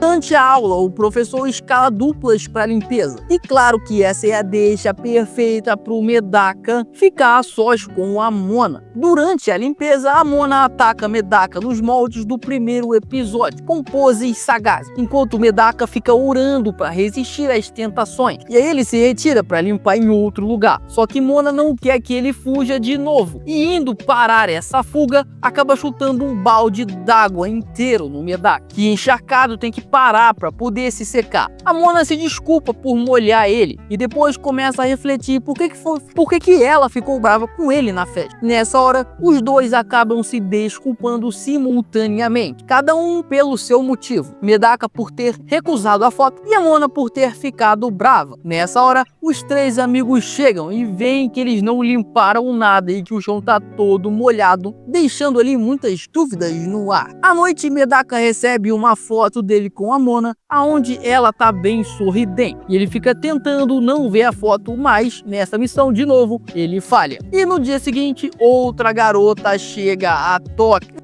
Durante a aula, o professor escala duplas para limpeza. E claro que essa é a deixa perfeita para o Medaka ficar a sós com a Mona. Durante a limpeza, a Mona ataca Medaka nos moldes do primeiro episódio, com poses sagazes, enquanto o Medaka fica orando para resistir às tentações. E aí ele se retira para limpar em outro lugar. Só que Mona não quer que ele fuja de novo. E indo parar essa fuga, acaba chutando um balde d'água inteiro no Medaka, que encharcado tem que parar para poder se secar. A Mona se desculpa por molhar ele e depois começa a refletir por que ela ficou brava com ele na festa. Nessa hora, os dois acabam se desculpando simultaneamente, cada um pelo seu motivo. Medaka por ter recusado a foto e a Mona por ter ficado brava. Nessa hora, os três amigos chegam e veem que eles não limparam nada e que o chão tá todo molhado, deixando ali muitas dúvidas no ar. À noite, Medaka recebe uma foto dele com a Mona, aonde ela tá bem sorridente, e ele fica tentando não ver a foto, mas nessa missão de novo ele falha. E no dia seguinte, outra garota chega a Tóquio.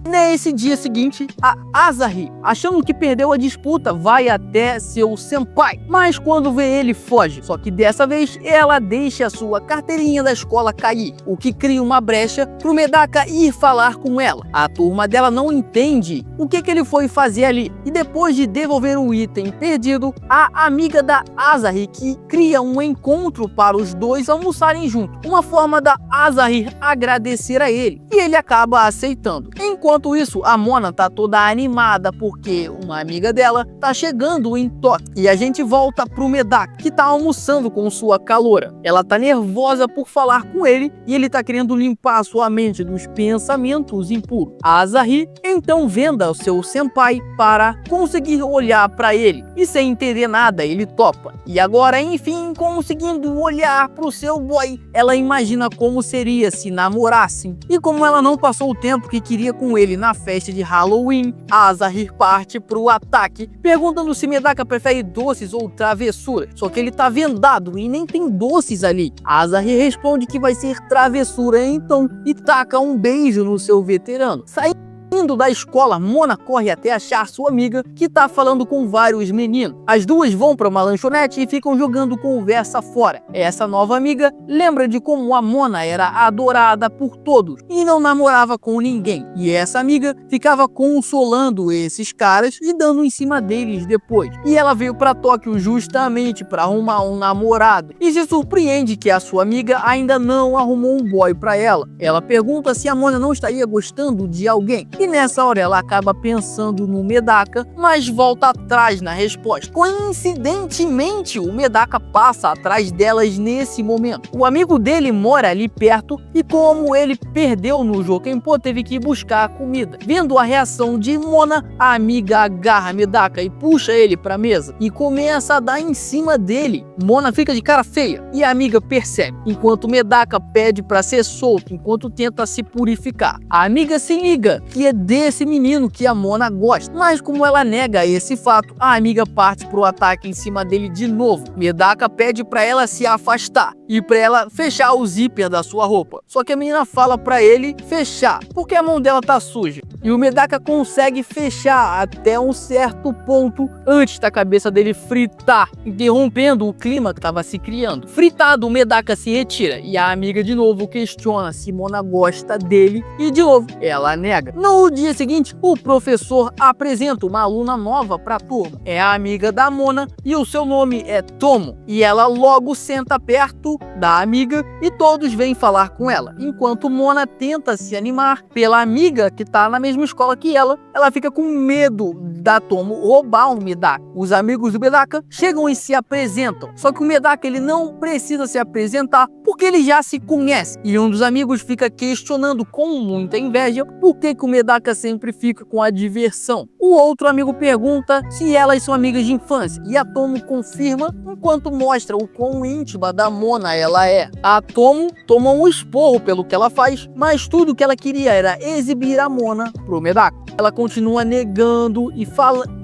Nesse dia seguinte, a Asahi, achando que perdeu a disputa, vai até seu senpai, mas quando vê ele foge. Só que dessa vez ela deixa a sua carteirinha da escola cair, o que cria uma brecha pro Medaka ir falar com ela. A turma dela não entende o que ele foi fazer ali, e depois de devolver o item perdido, a amiga da Asahi que cria um encontro para os dois almoçarem juntos, uma forma da Asahi agradecer a ele, e ele acaba aceitando. Enquanto isso, a Mona tá toda animada porque uma amiga dela tá chegando em Tóquio. E a gente volta pro Medaka, que tá almoçando com sua caloura. Ela tá nervosa por falar com ele e ele tá querendo limpar sua mente dos pensamentos impuros. A Asahi então venda o seu senpai para conseguir olhar para ele, e sem entender nada ele topa. E agora, enfim, conseguindo olhar pro seu boy, ela imagina como seria se namorassem. E como ela não passou o tempo que queria com ele na festa de Halloween, a Asahi parte pro ataque, perguntando se Medaka prefere doces ou travessuras. Só que ele tá vendado e nem tem doces ali. A Asahi responde que vai ser travessura então e taca um beijo no seu veterano. Saindo da escola, Mona corre até achar sua amiga, que tá falando com vários meninos. As duas vão para uma lanchonete e ficam jogando conversa fora. Essa nova amiga lembra de como a Mona era adorada por todos e não namorava com ninguém. E essa amiga ficava consolando esses caras e dando em cima deles depois. E ela veio para Tóquio justamente para arrumar um namorado e se surpreende que a sua amiga ainda não arrumou um boy para ela. Ela pergunta se a Mona não estaria gostando de alguém. E nessa hora ela acaba pensando no Medaka, mas volta atrás na resposta. Coincidentemente, o Medaka passa atrás delas nesse momento. O amigo dele mora ali perto e como ele perdeu no Jokenpô, teve que ir buscar a comida. Vendo a reação de Mona, a amiga agarra Medaka e puxa ele pra mesa e começa a dar em cima dele. Mona fica de cara feia e a amiga percebe, enquanto Medaka pede pra ser solto enquanto tenta se purificar. A amiga se liga que é desse menino que a Mona gosta, mas como ela nega esse fato, a amiga parte pro ataque em cima dele de novo. Medaka pede pra ela se afastar e pra ela fechar o zíper da sua roupa. Só que a menina fala pra ele fechar, porque a mão dela tá suja. E o Medaka consegue fechar até um certo ponto antes da cabeça dele fritar, interrompendo o clima que estava se criando. Fritado, o Medaka se retira e a amiga de novo questiona se Mona gosta dele e de novo ela nega. No dia seguinte, o professor apresenta uma aluna nova para a turma. É a amiga da Mona e o seu nome é Tomo. E ela logo senta perto da amiga e todos vêm falar com ela. Enquanto Mona tenta se animar pela amiga que tá na mesma escola que ela fica com medo da Tomo roubar o Medaka. Os amigos do Medaka chegam e se apresentam. Só que o Medaka ele não precisa se apresentar porque ele já se conhece. E um dos amigos fica questionando com muita inveja por que o Medaka sempre fica com a diversão. O outro amigo pergunta se elas são amigas de infância e a Tomo confirma enquanto mostra o quão íntima da Mona ela é. A Tomo toma um esporro pelo que ela faz, mas tudo que ela queria era exibir a Mona pro Medaka. Ela continua negando e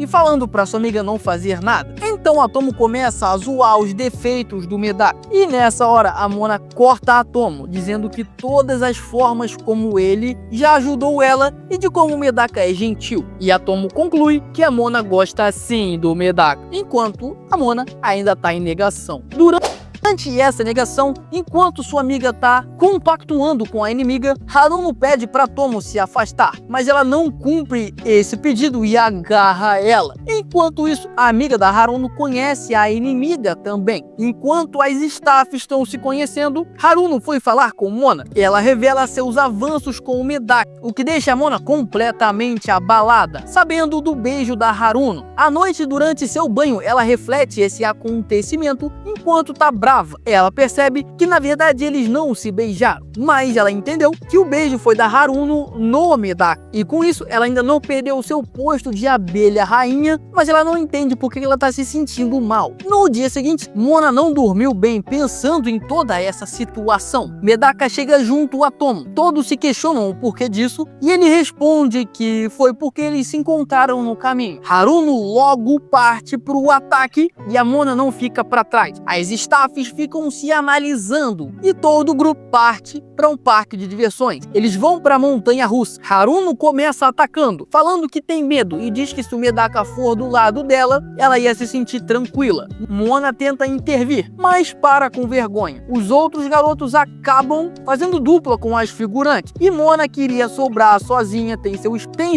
falando pra sua amiga não fazer nada. Então a Tomo começa a zoar os defeitos do Medaka. E nessa hora a Mona corta a Tomo, dizendo que todas as formas como ele já ajudou ela e de como o Medaka é gentil. E a Tomo conclui que a Mona gosta sim do Medaka, enquanto a Mona ainda tá em negação. Durante essa negação, enquanto sua amiga tá compactuando com a inimiga, Haruno pede pra Tomo se afastar, mas ela não cumpre esse pedido e agarra ela. Enquanto isso, a amiga da Haruno conhece a inimiga também. Enquanto as staffs estão se conhecendo, Haruno foi falar com Mona. Ela revela seus avanços com o Medaka, o que deixa a Mona completamente abalada, sabendo do beijo da Haruno. À noite, durante seu banho, ela reflete esse acontecimento enquanto tá brava. Ela percebe que na verdade eles não se beijaram, mas ela entendeu que o beijo foi da Haruno no Medaka. E com isso ela ainda não perdeu o seu posto de abelha rainha, mas ela não entende por que ela tá se sentindo mal. No dia seguinte, Mona não dormiu bem pensando em toda essa situação. Medaka chega junto a Tomo. Todos se questionam o porquê disso e ele responde que foi porque eles se encontraram no caminho. Haruno logo parte pro ataque e a Mona não fica para trás. As staffs ficam se analisando e todo o grupo parte para um parque de diversões. Eles vão para a montanha russa. Haruno começa atacando, falando que tem medo e diz que se o Medaka for do lado dela, ela ia se sentir tranquila. Mona tenta intervir, mas para com vergonha. Os outros garotos acabam fazendo dupla com as figurantes e Mona queria sobrar sozinha, tem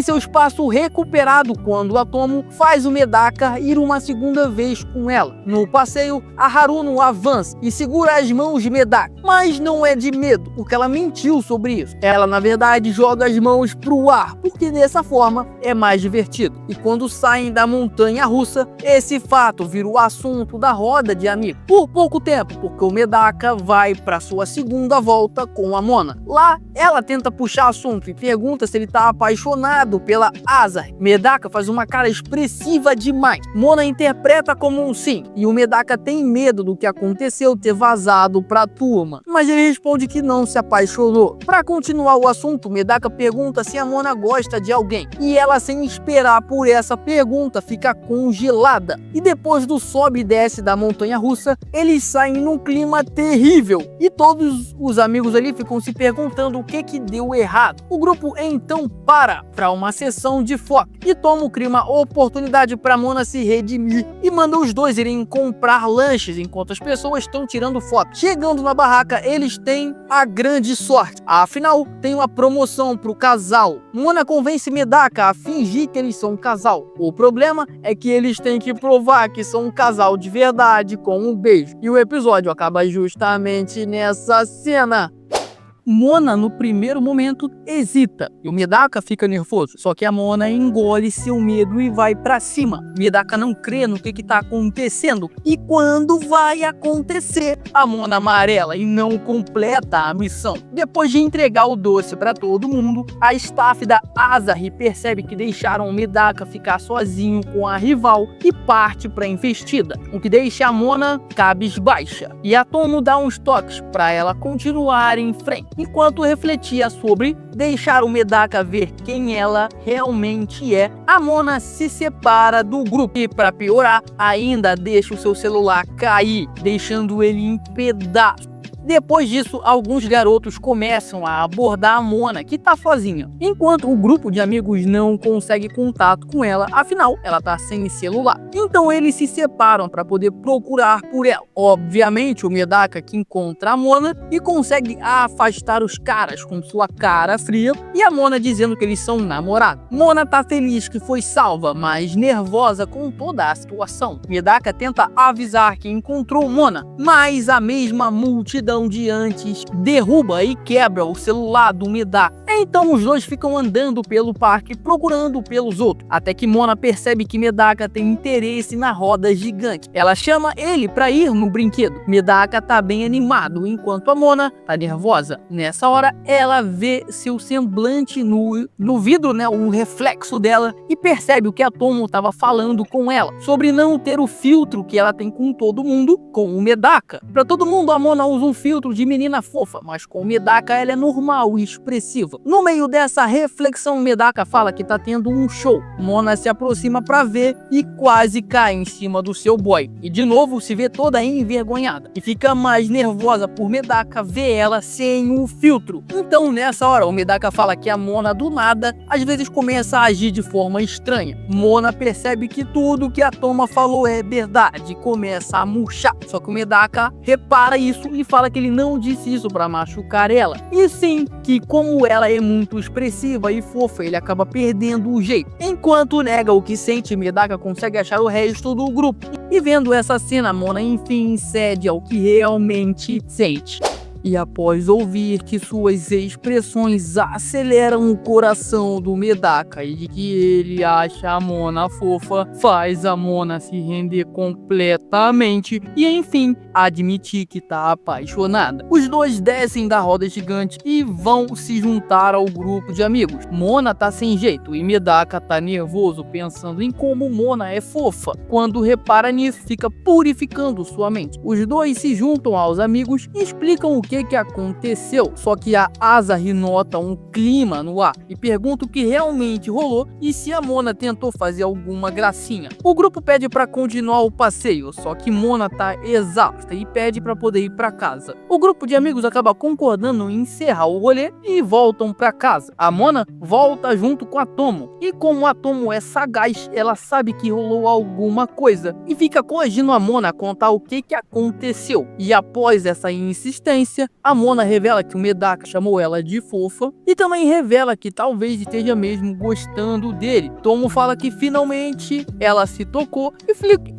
seu espaço recuperado quando a Tomo faz o Medaka ir uma segunda vez com ela. No passeio, a Haruno avança e segura as mãos de Medaka, mas não é de medo, porque ela mentiu sobre isso. Ela, na verdade, joga as mãos pro ar, porque dessa forma é mais divertido. E quando saem da montanha russa, esse fato vira o assunto da roda de amigos. Por pouco tempo, porque o Medaka vai para sua segunda volta com a Mona. Lá, ela tenta puxar assunto e pergunta se ele tá apaixonado pela Asa. Medaka faz uma cara expressiva demais. Mona interpreta como um sim, e o Medaka tem medo do que aconteceu ter vazado pra turma, mas ele responde que não se apaixonou. Para continuar o assunto, Medaka pergunta se a Mona gosta de alguém, e ela, sem esperar por essa pergunta, fica congelada. E depois do sobe e desce da montanha russa, eles saem num clima terrível, e todos os amigos ali ficam se perguntando o que deu errado. O grupo então para uma sessão de foco, e Tomo cria uma oportunidade para Mona se redimir, e manda os dois irem comprar lanches enquanto as pessoas estão tirando foto. Chegando na barraca, eles têm a grande sorte. Afinal, tem uma promoção pro casal. Mona convence Medaka a fingir que eles são um casal. O problema é que eles têm que provar que são um casal de verdade com um beijo. E o episódio acaba justamente nessa cena. Mona no primeiro momento hesita e o Medaka fica nervoso, só que a Mona engole seu medo e vai pra cima. Medaka não crê no que tá acontecendo e quando vai acontecer, a Mona amarela e não completa a missão. Depois de entregar o doce pra todo mundo, a staff da Asahi percebe que deixaram o Medaka ficar sozinho com a rival e parte pra investida, o que deixa a Mona cabisbaixa. E a Tomo dá uns toques pra ela continuar em frente, enquanto refletia sobre deixar o Medaka ver quem ela realmente é. A Mona se separa do grupo e, para piorar, ainda deixa o seu celular cair, deixando ele em pedaços. Depois disso, alguns garotos começam a abordar a Mona, que tá sozinha, enquanto o grupo de amigos não consegue contato com ela, afinal, ela tá sem celular. Então eles se separam para poder procurar por ela. Obviamente, o Medaka que encontra a Mona e consegue afastar os caras com sua cara fria e a Mona dizendo que eles são namorados. Mona tá feliz que foi salva, mas nervosa com toda a situação. Medaka tenta avisar que encontrou Mona, mas a mesma multidão de antes derruba e quebra o celular do Medaka. Então os dois ficam andando pelo parque procurando pelos outros, até que Mona percebe que Medaka tem interesse na roda gigante. Ela chama ele para ir no brinquedo. Medaka tá bem animado, enquanto a Mona tá nervosa. Nessa hora ela vê seu semblante no vidro, o reflexo dela, e percebe o que a Tomo tava falando com ela, sobre não ter o filtro que ela tem com todo mundo, com o Medaka. Pra todo mundo a Mona usa um filtro de menina fofa, mas com o Medaka ela é normal e expressiva. No meio dessa reflexão, Medaka fala que tá tendo um show. Mona se aproxima pra ver e quase cai em cima do seu boy. E de novo se vê toda envergonhada e fica mais nervosa por Medaka ver ela sem o filtro. Então nessa hora o Medaka fala que a Mona do nada às vezes começa a agir de forma estranha. Mona percebe que tudo que a Toma falou é verdade e começa a murchar. Só que o Medaka repara isso e fala que ele não disse isso pra machucar ela, e sim que como ela é muito expressiva e fofa, ele acaba perdendo o jeito. Enquanto nega o que sente, Medaka consegue achar o resto do grupo. E vendo essa cena, Mona enfim cede ao que realmente sente. E após ouvir que suas expressões aceleram o coração do Medaka e de que ele acha a Mona fofa, faz a Mona se render completamente e enfim admitir que tá apaixonada. Os dois descem da roda gigante e vão se juntar ao grupo de amigos. Mona tá sem jeito e Medaka tá nervoso pensando em como Mona é fofa. Quando repara nisso, fica purificando sua mente. Os dois se juntam aos amigos e explicam o que aconteceu, só que a Asahi nota um clima no ar e pergunta o que realmente rolou e se a Mona tentou fazer alguma gracinha. O grupo pede para continuar o passeio, só que Mona tá exausta e pede para poder ir para casa. O grupo de amigos acaba concordando em encerrar o rolê e voltam para casa. A Mona volta junto com a Tomo e como a Tomo é sagaz, ela sabe que rolou alguma coisa e fica coagindo a Mona a contar o que aconteceu. E após essa insistência, a Mona revela que o Medaka chamou ela de fofa e também revela que talvez esteja mesmo gostando dele. Tomo fala que finalmente ela se tocou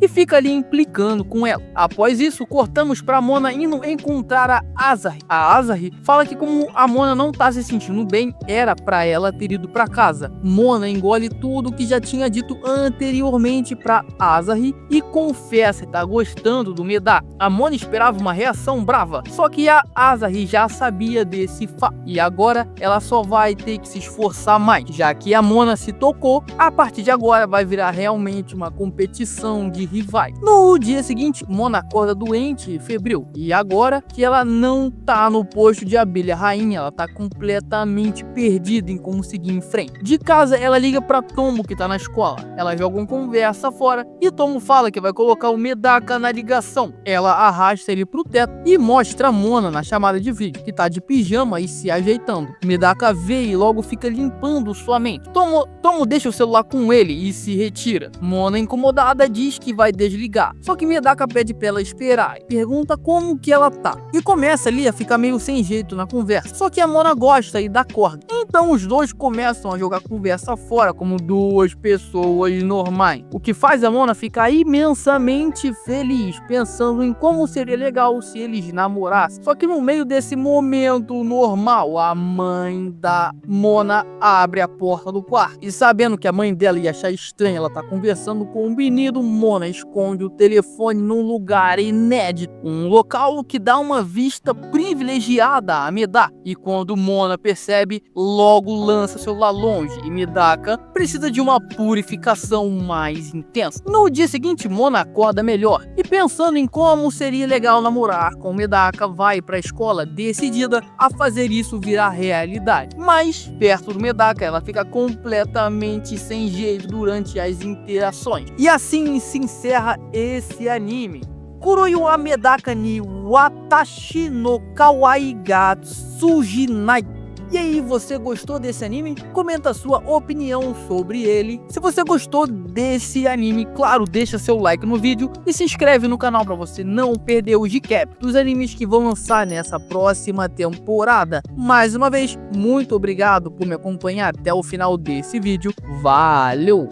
e fica ali implicando com ela. Após isso, cortamos pra Mona indo encontrar a Asahi. A Asahi fala que como a Mona não tá se sentindo bem, era pra ela ter ido pra casa. Mona engole tudo que já tinha dito anteriormente pra Asahi e confessa que tá gostando do Medaka. A Mona esperava uma reação brava, só que a Asahi já sabia desse fato e agora ela só vai ter que se esforçar mais, já que a Mona se tocou. A partir de agora vai virar realmente uma competição de rivais. No dia seguinte, Mona acorda doente e febril e agora que ela não tá no posto de abelha rainha, ela tá completamente perdida em como seguir em frente. De casa ela liga pra Tomo que tá na escola, ela joga uma conversa fora e Tomo fala que vai colocar o Medaka na ligação. Ela arrasta ele pro teto e mostra a Mona na chamada de vídeo, que tá de pijama e se ajeitando. Medaka vê e logo fica limpando sua mente. Tomo deixa o celular com ele e se retira. Mona, incomodada, diz que vai desligar. Só que Medaka pede pra ela esperar e pergunta como que ela tá. E começa ali a ficar meio sem jeito na conversa. Só que a Mona gosta e dá corda. Então os dois começam a jogar conversa fora como duas pessoas normais. O que faz a Mona ficar imensamente feliz, pensando em como seria legal se eles namorassem. Só que no meio desse momento normal, a mãe da Mona abre a porta do quarto. E sabendo que a mãe dela ia achar estranho ela tá conversando com o menino, Mona esconde o telefone num lugar inédito. Um local que dá uma vista privilegiada a Medaka. E quando Mona percebe, logo lança seu celular longe. E Medaka precisa de uma purificação mais intensa. No dia seguinte, Mona acorda melhor. E pensando em como seria legal namorar com Medaka, vai pra escola decidida a fazer isso virar realidade. Mas, perto do Medaka, ela fica completamente sem jeito durante as interações. E assim se encerra esse anime. Kuroi wa Medaka ni watashi no kawaii ga tsujinai. E aí, você gostou desse anime? Comenta a sua opinião sobre ele. Se você gostou desse anime, claro, deixa seu like no vídeo e se inscreve no canal para você não perder os recap dos animes que vão lançar nessa próxima temporada. Mais uma vez, muito obrigado por me acompanhar até o final desse vídeo. Valeu!